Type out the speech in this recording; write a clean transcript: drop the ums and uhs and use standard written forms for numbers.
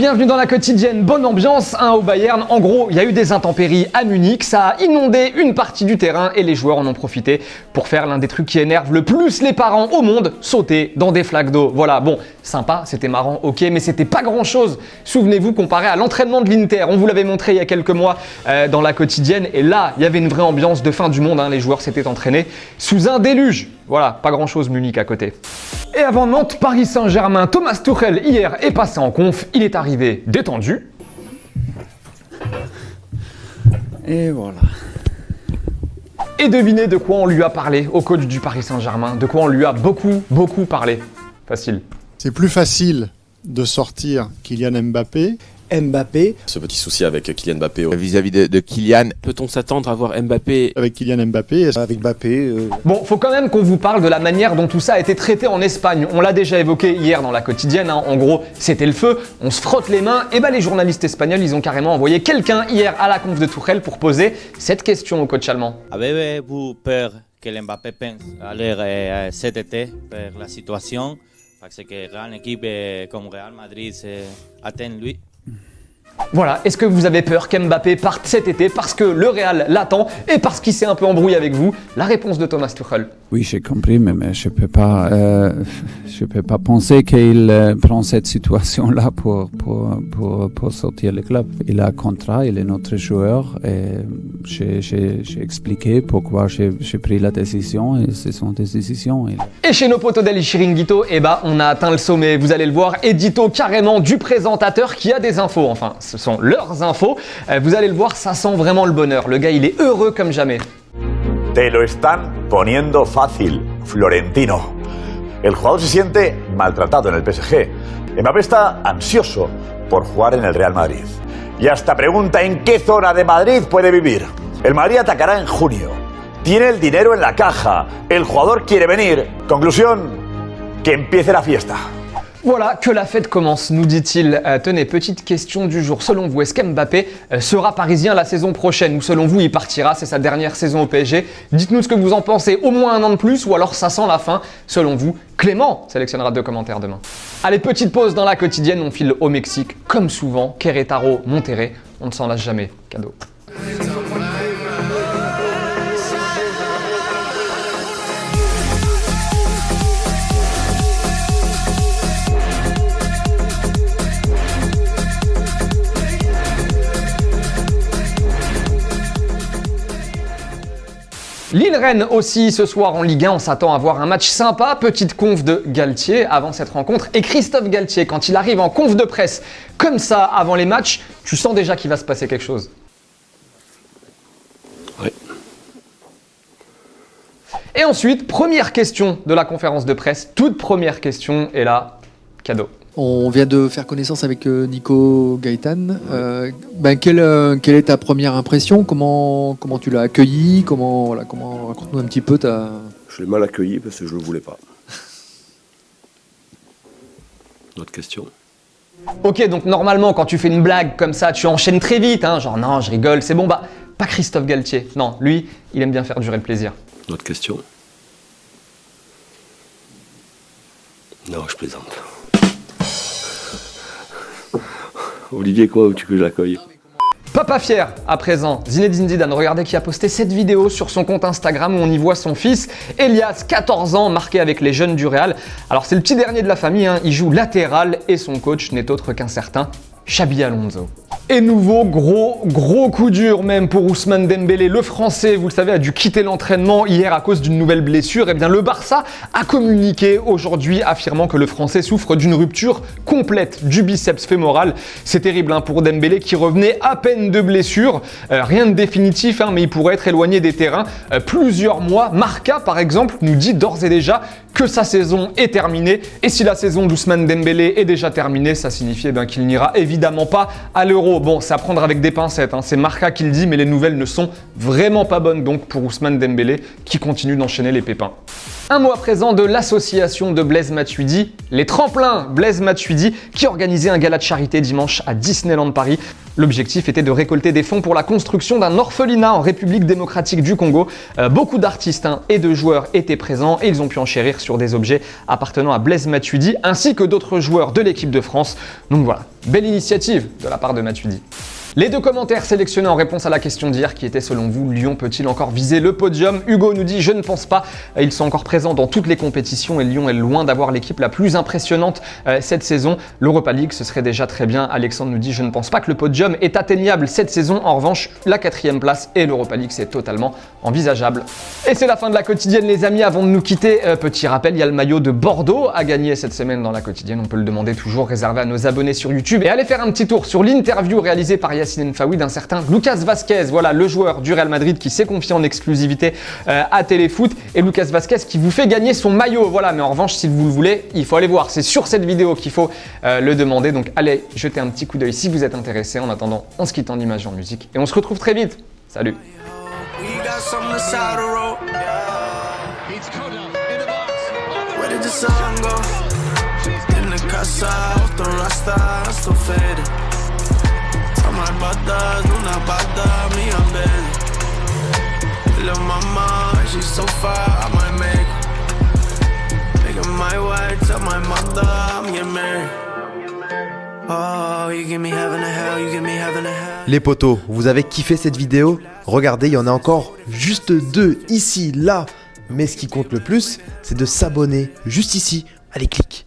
bienvenue dans la quotidienne, bonne ambiance au Bayern. En gros, il y a eu des intempéries à Munich, ça a inondé une partie du terrain et les joueurs en ont profité pour faire l'un des trucs qui énerve le plus les parents au monde, sauter dans des flaques d'eau. Voilà, bon, sympa, c'était marrant, ok, mais c'était pas grand chose. Souvenez-vous, comparé à l'entraînement de l'Inter, on vous l'avait montré il y a quelques mois dans la quotidienne, et là, il y avait une vraie ambiance de fin du monde, les joueurs s'étaient entraînés sous un déluge. Voilà, pas grand chose Munich à côté. Et avant Nantes, Paris Saint-Germain, Thomas Tuchel hier est passé en conf, il est arrivé détendu. Et voilà. Et devinez de quoi on lui a parlé au coach du Paris Saint-Germain, de quoi on lui a beaucoup parlé. Facile. C'est plus facile de sortir Kylian Mbappé. Ce petit souci avec Kylian Mbappé. Vis-à-vis de Kylian. Peut-on s'attendre à voir Mbappé Avec Kylian Mbappé. Avec Mbappé. Bon, faut quand même qu'on vous parle de la manière dont tout ça a été traité en Espagne. On l'a déjà évoqué hier dans la quotidienne. En gros, c'était le feu, on se frotte les mains. Et les journalistes espagnols, ils ont carrément envoyé quelqu'un hier à la conf de Tuchel pour poser cette question au coach allemand. Avez-vous peur que Mbappé pense aller cet été pour la situation? Parce que grande équipe comme Real Madrid attend lui. Voilà, est-ce que vous avez peur qu'Mbappé parte cet été parce que le Real l'attend et parce qu'il s'est un peu embrouillé avec vous? La réponse de Thomas Tuchel. Oui, j'ai compris, mais je peux pas penser qu'il prend cette situation-là pour sortir le club. Il a un contrat, il est notre joueur et j'ai expliqué pourquoi j'ai pris la décision et c'est son décision. Et chez nos potos d'El Chiringuito, on a atteint le sommet, vous allez le voir, édito carrément du présentateur qui a des infos, enfin ce sont leurs infos. Vous allez le voir, ça sent vraiment le bonheur, le gars il est heureux comme jamais. Te lo están poniendo fácil, Florentino. El jugador se siente maltratado en el PSG. Mbappé está ansioso por jugar en el Real Madrid. Y hasta pregunta en qué zona de Madrid puede vivir. El Madrid atacará en junio. Tiene el dinero en la caja. El jugador quiere venir. Conclusión, que empiece la fiesta. Voilà, que la fête commence, nous dit-il. Tenez, petite question du jour. Selon vous, est-ce qu'Mbappé sera parisien la saison prochaine? Ou selon vous, il partira, c'est sa dernière saison au PSG? Dites-nous ce que vous en pensez, au moins un an de plus, ou alors ça sent la fin. Selon vous, Clément sélectionnera 2 commentaires demain. Allez, petite pause dans la quotidienne, on file au Mexique. Comme souvent, Querétaro, Monterrey, on ne s'en lâche jamais. Cadeau. Lille-Rennes aussi ce soir en Ligue 1, on s'attend à voir un match sympa, petite conf de Galtier avant cette rencontre. Et Christophe Galtier, quand il arrive en conf de presse comme ça avant les matchs, tu sens déjà qu'il va se passer quelque chose. Oui. Et ensuite, première question de la conférence de presse, toute première question, et là, cadeau. On vient de faire connaissance avec Nico Gaëtan. Quelle est ta première impression? Comment tu l'as accueilli? Raconte-nous un petit peu ta... Je l'ai mal accueilli parce que je ne le voulais pas. Autre question. Ok, donc normalement, quand tu fais une blague comme ça, tu enchaînes très vite, genre non, je rigole, c'est bon, pas Christophe Galtier. Non, lui, il aime bien faire durer le plaisir. Autre question. Non, je plaisante. Olivier, quoi, où tu veux que je l'accueille? Papa fier à présent, Zinedine Zidane, regardez qui a posté cette vidéo sur son compte Instagram où on y voit son fils Elias, 14 ans, marqué avec les jeunes du Real. Alors c'est le petit dernier de la famille, il joue latéral et son coach n'est autre qu'un certain Xabi Alonso. Et nouveau gros coup dur même pour Ousmane Dembélé, le Français, vous le savez, a dû quitter l'entraînement hier à cause d'une nouvelle blessure. Et bien le Barça a communiqué aujourd'hui affirmant que le Français souffre d'une rupture complète du biceps fémoral. C'est terrible pour Dembélé qui revenait à peine de blessure. Rien de définitif, mais il pourrait être éloigné des terrains plusieurs mois. Marca par exemple nous dit d'ores et déjà que sa saison est terminée. Et si la saison d'Ousmane Dembélé est déjà terminée, ça signifie qu'il n'ira évidemment pas à l'Euro. Bon, c'est à prendre avec des pincettes, c'est Marca qui le dit, mais les nouvelles ne sont vraiment pas bonnes donc pour Ousmane Dembélé qui continue d'enchaîner les pépins. Un mot à présent de l'association de Blaise Matuidi, les Tremplins Blaise Matuidi, qui organisait un gala de charité dimanche à Disneyland Paris. L'objectif était de récolter des fonds pour la construction d'un orphelinat en République démocratique du Congo. Beaucoup d'artistes et de joueurs étaient présents et ils ont pu enchérir sur des objets appartenant à Blaise Matuidi ainsi que d'autres joueurs de l'équipe de France. Donc voilà, belle initiative de la part de Matuidi. Les deux commentaires sélectionnés en réponse à la question d'hier qui était selon vous, Lyon peut-il encore viser le podium? Hugo nous dit je ne pense pas, ils sont encore présents dans toutes les compétitions et Lyon est loin d'avoir l'équipe la plus impressionnante cette saison. L'Europa League ce serait déjà très bien. Alexandre nous dit je ne pense pas que le podium est atteignable cette saison. En revanche la 4e place et l'Europa League c'est totalement envisageable. Et c'est la fin de la quotidienne les amis. Avant de nous quitter, petit rappel, il y a le maillot de Bordeaux à gagner cette semaine dans la quotidienne. On peut le demander toujours, réservé à nos abonnés sur YouTube. Et allez faire un petit tour sur l'interview réalisée par Yacine N'Faoui d'un certain Lucas Vazquez, voilà le joueur du Real Madrid qui s'est confié en exclusivité à Téléfoot, et Lucas Vazquez qui vous fait gagner son maillot, voilà. Mais en revanche si vous le voulez, il faut aller voir, c'est sur cette vidéo qu'il faut le demander, donc allez jeter un petit coup d'œil si vous êtes intéressé. En attendant, on se quitte en images et en musique et on se retrouve très vite, salut. My brothers, una bada, me and baby. Little mama, she's so far, I might make it my way to my mother, I'm getting married. Oh, you give me heaven and hell, you give me heaven and hell. Les potos, vous avez kiffé cette vidéo? Regardez, il y en a encore juste 2 ici, là. Mais ce qui compte le plus, c'est de s'abonner juste ici. Allez, clique.